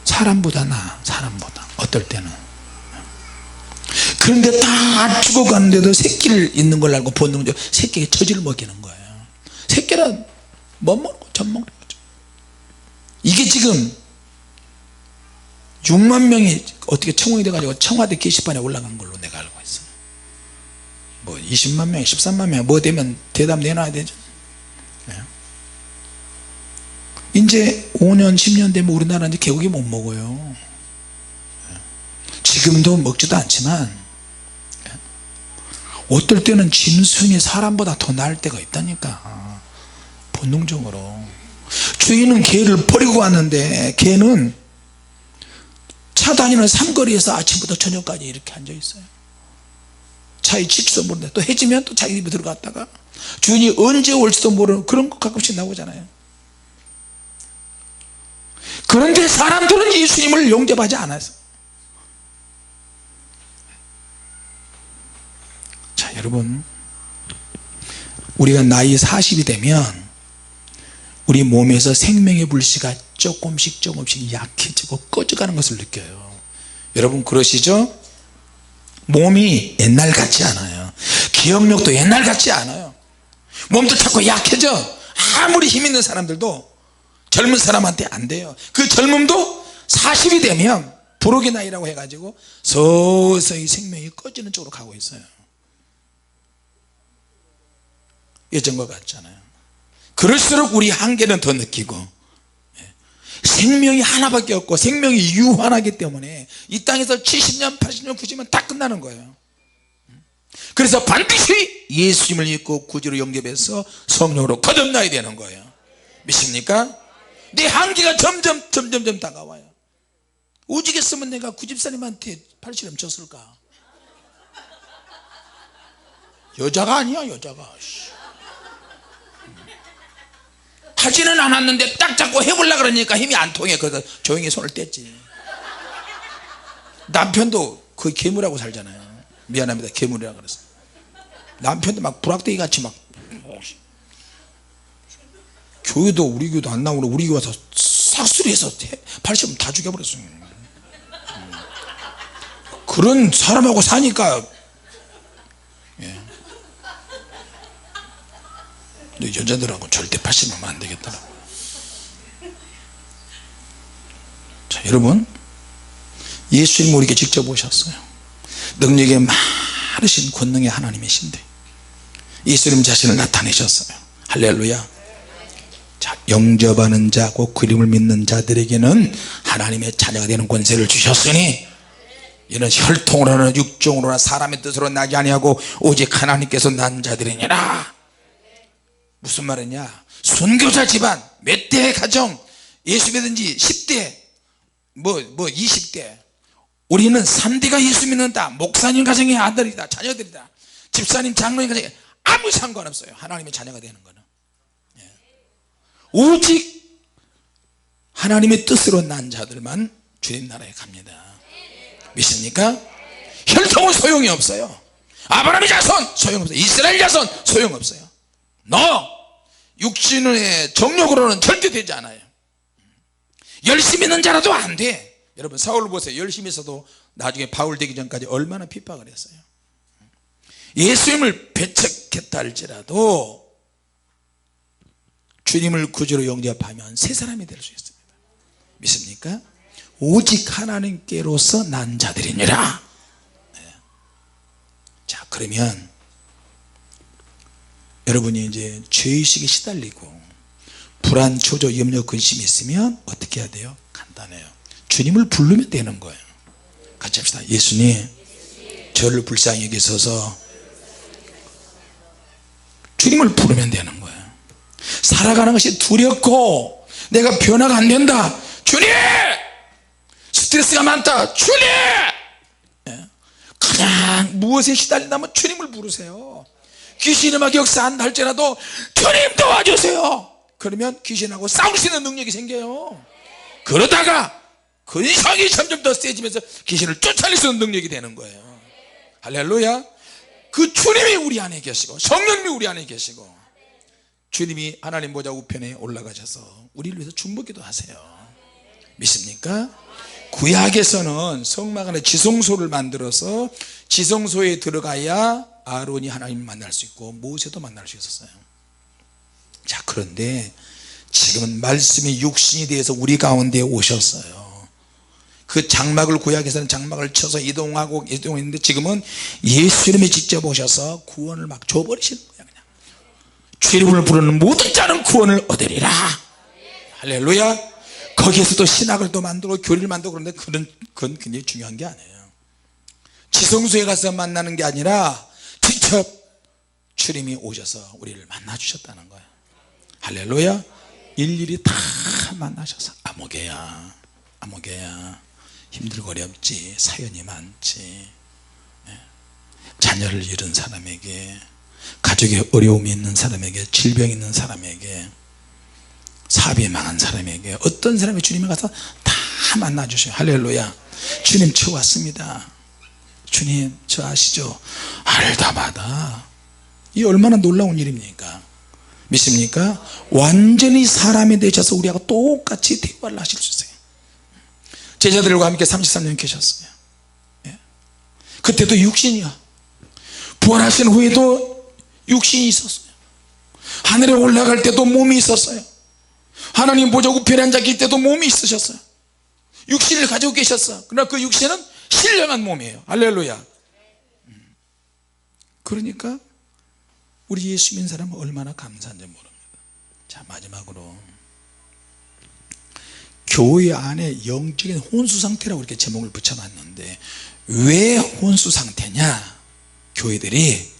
사람보다 사람보다 어떨 때는. 그런데 다 죽어갔는데도 새끼를 있는 걸 알고 본능적으로 새끼에 젖을 먹이는 거예요. 새끼는 못 먹고 젖 먹는 거죠. 이게 지금 6만 명이 어떻게 청원이 돼가지고 청와대 게시판에 올라간 걸로 내가 알고 있어요. 뭐 20만 명 13만 명 뭐 되면 대답 내놔야 되죠. 네. 이제 5년 10년 되면 우리나라는 이제 개고기 못 먹어요. 네. 지금도 먹지도 않지만 네. 어떨 때는 짐승이 사람보다 더 나을 때가 있다니까. 본능적으로 주인은 개를 버리고 왔는데 개는 차 다니는 삼거리에서 아침부터 저녁까지 이렇게 앉아 있어요. 차에 칠지도 모르는데 또 해지면 또 자기 집에 들어갔다가 주인이 언제 올지도 모르는 그런 거 가끔씩 나오잖아요. 그런데 사람들은 예수님을 영접하지 않아서. 자, 여러분, 우리가 나이 40이 되면 우리 몸에서 생명의 불씨가 조금씩 약해지고 꺼져가는 것을 느껴요. 여러분 그러시죠? 몸이 옛날 같지 않아요. 기억력도 옛날 같지 않아요. 몸도 자꾸 약해져. 아무리 힘 있는 사람들도 젊은 사람한테 안 돼요. 그 젊음도 40이 되면 부록의 나이라고 해가지고 서서히 생명이 꺼지는 쪽으로 가고 있어요. 예전과 같잖아요. 그럴수록 우리 한계는 더 느끼고, 생명이 하나밖에 없고 생명이 유한하기 때문에 이 땅에서 70년 80년 90년 다 끝나는 거예요. 그래서 반드시 예수님을 믿고 구주로 영접해서 성령으로 거듭나야 되는 거예요. 믿습니까? 내 한계가 점점 다가와요. 오지겠으면 내가 구집사님한테 팔씨름 쳤을까? 여자가 아니야, 여자가. 하지는 않았는데 딱 잡고 해보려고 그러니까 힘이 안 통해. 그래서 조용히 손을 뗐지. 남편도 거의 괴물하고 살잖아요. 미안합니다, 괴물이라고 그래서. 남편도 막 불악대기 같이 막, 교회도 우리 교회도 안 나오고 우리 교회 와서 싹쓸이해서 80은 다 죽여버렸어요. 그런 사람하고 사니까, 여자들하고 절대 80은 안 되겠더라고요. 자, 여러분, 예수님 우리에게 직접 오셨어요. 능력에 많으신 권능의 하나님이신데 예수님 자신을 나타내셨어요. 할렐루야. 자, 영접하는 자고 그 이름을 믿는 자들에게는 하나님의 자녀가 되는 권세를 주셨으니 이는 혈통으로나 육종으로나 사람의 뜻으로 나지 아니하고 오직 하나님께서 난 자들이니라. 무슨 말이냐? 순교자 집안 몇 대의 가정, 예수 믿은지 10대 뭐 20대, 우리는 3대가 예수 믿는다. 목사님 가정의 아들이다, 자녀들이다. 집사님 장로님 가정에 아무 상관없어요. 하나님의 자녀가 되는 거는 오직 하나님의 뜻으로 난 자들만 주님 나라에 갑니다. 믿습니까? 혈통은 소용이 없어요. 아브라함의 자손 소용없어요. 이스라엘 자손 소용없어요. 너 육신의 정력으로는 절대 되지 않아요. 열심히 있는 자라도 안 돼. 여러분 사울을 보세요. 열심히 있어도 나중에 바울 되기 전까지 얼마나 핍박을 했어요. 예수님을 배척했다 할지라도 주님을 구주로 영접하면 새 사람이 될 수 있습니다. 믿습니까? 오직 하나님께로서 난 자들이니라. 자, 그러면 여러분이 이제 죄의식에 시달리고 불안, 초조, 염려, 근심이 있으면 어떻게 해야 돼요? 간단해요. 주님을 부르면 되는 거예요. 같이 합시다. 예수님, 저를 불쌍히 여기소서. 주님을 부르면 되는 거예요. 살아가는 것이 두렵고 내가 변화가 안 된다. 주님! 스트레스가 많다. 주님! 그냥 무엇에 시달린다면 주님을 부르세요. 귀신이 막 역사한다 할지라도 주님 도와주세요. 그러면 귀신하고 싸울 수 있는 능력이 생겨요. 그러다가 근성이 점점 더 세지면서 귀신을 쫓아낼 수 있는 능력이 되는 거예요. 할렐루야. 그 주님이 우리 안에 계시고 성령님이 우리 안에 계시고 주님이 하나님 보좌 우편에 올라가셔서 우리를 위해서 중보기도 하세요. 믿습니까? 구약에서는 성막 안에 지성소를 만들어서 지성소에 들어가야 아론이 하나님을 만날 수 있고 모세도 만날 수 있었어요. 자, 그런데 지금은 말씀이 육신이 되어서 우리 가운데 오셨어요. 그 장막을 구약에서는 장막을 쳐서 이동했는데 지금은 예수님이 직접 오셔서 구원을 막 줘버리시는 거야. 그냥 주님을 부르는 모든 자는 구원을 얻으리라. 할렐루야. 거기에서도 신학을 또 만들고 교리를 만들고 그런데 그건 굉장히 중요한 게 아니에요. 지성소에 가서 만나는 게 아니라 직접 주님이 오셔서 우리를 만나 주셨다는 거예요. 할렐루야. 일일이 다 만나셔서 아무개야 힘들고 어렵지, 사연이 많지, 자녀를 잃은 사람에게, 가족에 어려움이 있는 사람에게, 질병이 있는 사람에게, 사업이 망한 사람에게, 어떤 사람이 주님에 가서 다 만나주셔요. 할렐루야. 주님 저 왔습니다. 주님 저 아시죠? 알다마다. 이 얼마나 놀라운 일입니까? 믿습니까? 완전히 사람이 되셔서 우리하고 똑같이 대화를 하실 수 있어요. 제자들과 함께 33년 계셨어요. 예. 그때도 육신이야. 부활하신 후에도 육신이 있었어요. 하늘에 올라갈 때도 몸이 있었어요. 하나님 보좌 우편에 앉아 계실 때도 몸이 있으셨어요. 육신을 가지고 계셨어요. 그러나 그 육신은 신령한 몸이에요. 할렐루야. 그러니까 우리 예수 믿는 사람은 얼마나 감사한지 모릅니다. 자, 마지막으로 교회 안에 영적인 혼수 상태라고 이렇게 제목을 붙여놨는데, 왜 혼수 상태냐? 교회들이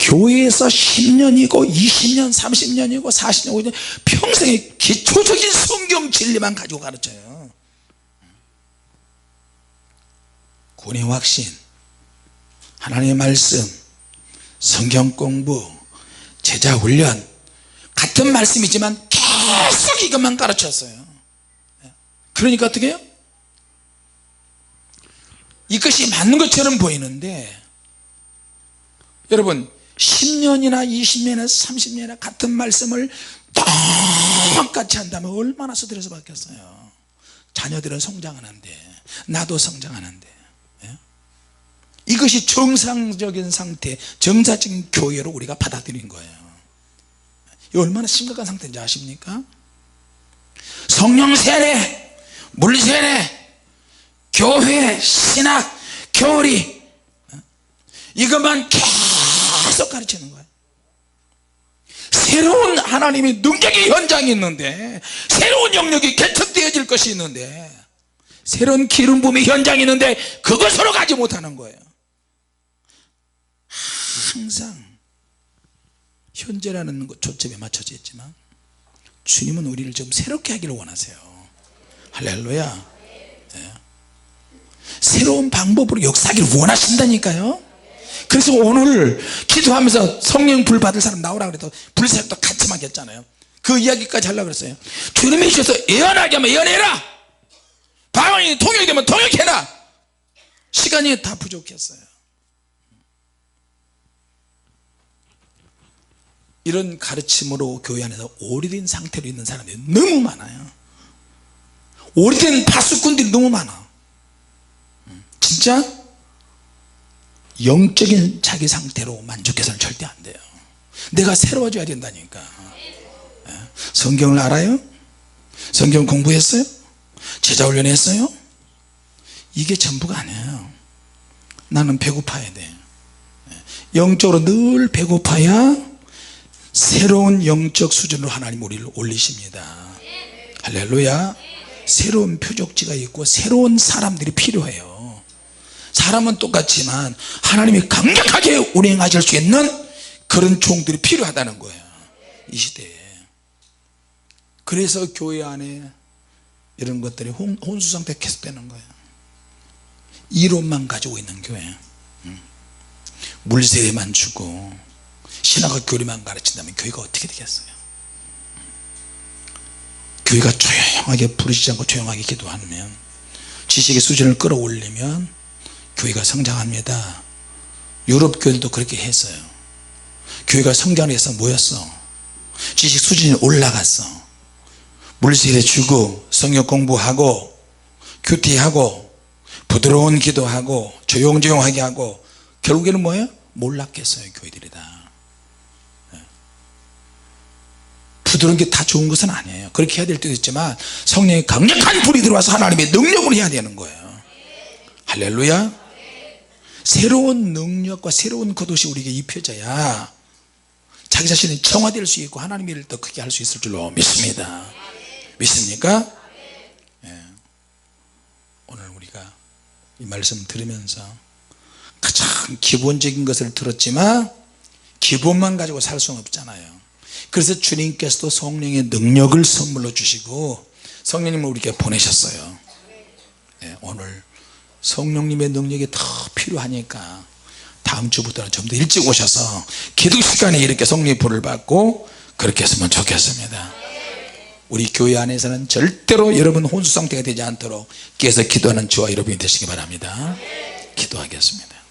교회에서 10년이고 20년 30년이고 40년 50년 평생의 기초적인 성경 진리만 가지고 가르쳐요. 구원의 확신, 하나님의 말씀, 성경 공부, 제자 훈련, 같은 말씀이지만 계속 이것만 가르쳤어요. 그러니까 어떻게 해요? 이것이 맞는 것처럼 보이는데, 여러분 10년이나 20년이나 30년이나 같은 말씀을 똑같이 한다면 얼마나 스트레스 받겠어요. 자녀들은 성장하는데, 나도 성장하는데. 예? 이것이 정상적인 상태, 정상적인 교회로 우리가 받아들인 거예요. 이 얼마나 심각한 상태인지 아십니까? 성령 세례, 물 세례, 교회, 신학, 교리, 이것만 계속 가르치는 거예요. 새로운 하나님의 능력의 현장이 있는데, 새로운 영역이 개척되어질 것이 있는데, 새로운 기름 부음의 현장이 있는데 그것으로 가지 못하는 거예요. 항상 현재라는 것 초점에 맞춰져 있지만 주님은 우리를 좀 새롭게 하기를 원하세요. 할렐루야. 네. 새로운 방법으로 역사하기를 원하신다니까요. 그래서 오늘 기도하면서 성령 불 받을 사람 나오라 그래도 불사역도 같이 맡겼잖아요. 그 이야기까지 하려고 그랬어요. 주님이 주셔서 예언하게 하면 예언해라, 방언이 통역되면 통역해라. 시간이 다 부족했어요. 이런 가르침으로 교회 안에서 오래된 상태로 있는 사람들이 너무 많아요. 오래된 파수꾼들이 너무 많아. 진짜 영적인 자기 상태로 만족해서는 절대 안 돼요. 내가 새로워져야 된다니까. 성경을 알아요? 성경 공부했어요? 제자 훈련했어요? 이게 전부가 아니에요. 나는 배고파야 돼. 영적으로 늘 배고파야 새로운 영적 수준으로 하나님 우리를 올리십니다. 할렐루야. 새로운 표적지가 있고 새로운 사람들이 필요해요. 사람은 똑같지만 하나님이 강력하게 운행하실 수 있는 그런 종들이 필요하다는 거예요, 이 시대에. 그래서 교회 안에 이런 것들이 혼수 상태가 계속되는 거예요. 이론만 가지고 있는 교회, 물세례만 주고 신학과 교리만 가르친다면 교회가 어떻게 되겠어요? 교회가 조용하게 부르시지 않고 조용하게 기도하면, 지식의 수준을 끌어올리면 교회가 성장합니다. 유럽 교회도 그렇게 했어요. 교회가 성장을 해서 모였어. 지식 수준이 올라갔어. 물세례 주고 성경 공부하고 큐티하고 부드러운 기도하고 조용조용하게 하고, 결국에는 뭐예요? 몰락했어요. 교회들이 다. 부드러운 게 다 좋은 것은 아니에요. 그렇게 해야 될 때도 있지만 성령의 강력한 불이 들어와서 하나님의 능력으로 해야 되는 거예요. 할렐루야. 새로운 능력과 새로운 겉옷이 우리에게 입혀져야 자기 자신이 정화될 수 있고 하나님의 일을 더 크게 할 수 있을 줄로 믿습니다. 믿습니까? 예. 오늘 우리가 이 말씀 들으면서 가장 기본적인 것을 들었지만 기본만 가지고 살 수는 없잖아요. 그래서 주님께서도 성령의 능력을 선물로 주시고 성령님을 우리에게 보내셨어요. 예, 오늘 성령님의 능력이 더 필요하니까 다음 주부터는 좀 더 일찍 오셔서 기도 시간에 이렇게 성령의 불을 받고 그렇게 했으면 좋겠습니다. 우리 교회 안에서는 절대로 여러분 혼수 상태가 되지 않도록 깨서 기도하는 저와 여러분이 되시기 바랍니다. 기도하겠습니다.